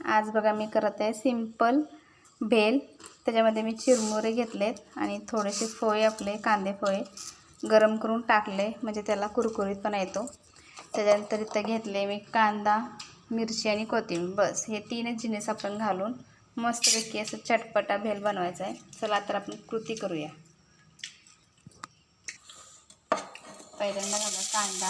आज बघा मी करत आहे सिंपल भेल। त्याच्यामध्ये मी चिरमुरे घेतलेत आणि थोडेसे फोळे आपले कांदे फोळे गरम करून टाकले म्हणजे त्याला कुरकुरीतपणा येतो। त्याच्यानंतर इथे घेतले मी कांदा, मिरची आणि कोथिंबीर। बस हे तीनच जिन्नस आपण घालून मस्तपैकी असं चटपटा भेल बनवायचा आहे। चला तर आपण कृती करूया। पहिल्यांदा बघा कांदा,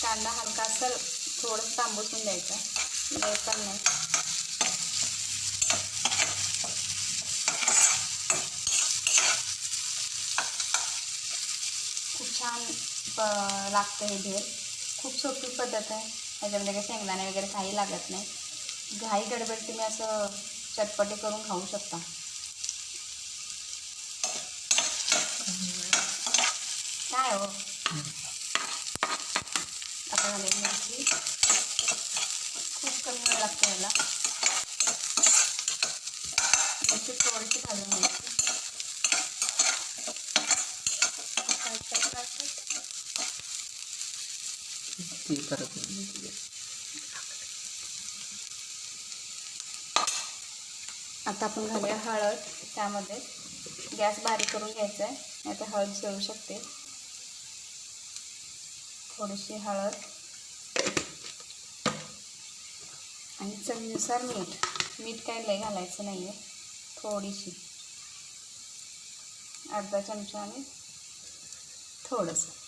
कांदा हलका असं थोडं तांबूसून द्यायचा, लय पण नाही। खूप छान लागते हे भेल। खूप सोपी पद्धत आहे, त्याच्यामध्ये काही शेंगदाणे वगैरे काही लागत नाही। घाई गडबड तुम्ही असं चटपटी करून खाऊ शकता। काय हो आता झाले मिरची, खूप कमी वेळ लागतो याला। मिरची थोडीशी घालून घ्यायची। आता आपण घालूया हळद। त्यामध्ये गॅस बारीक करून घ्यायचा आहे, नाही तर हळद जळू शकते। थोडीशी हळद आणि चवीनुसार मीठ। मीठ काय लय घालायचं नाही आहे, थोडीशी, अर्धा चमचा आणि थोडंसं।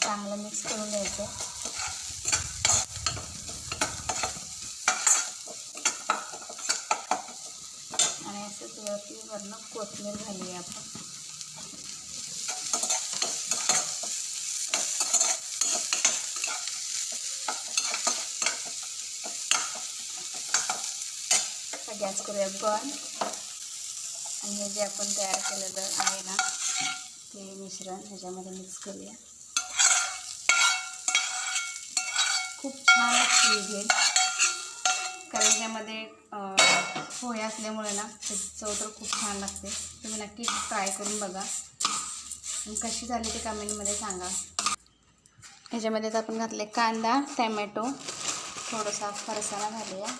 चांगलं मिक्स करून द्यायचं। आणि असंच वरती वरनं कोथिंबीर घालूया आपण। गॅस करूया बंद आणि हे जे आपण तयार केलेलं आहे ना ते मिश्रण ह्याच्यामध्ये मिक्स करूया। खूप छान लागते ही भेल, कारण त्यामध्ये पोहे असल्यामुळे ना त्याची चव तर खूप छान लागते। तुम्ही नक्की ट्राय करून बघा आणि कशी झाली ते कमेंटमध्ये सांगा। ह्याच्यामध्ये तर आपण घातले कांदा, टॅमॅटो, थोडासा फरसाणा घालूया,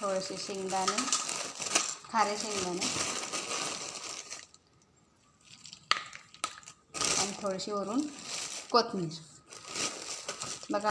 थोडेसे शेंगदाणे, खारे शेंगदाणे आणि थोडीशी वरून कोथिंबीर।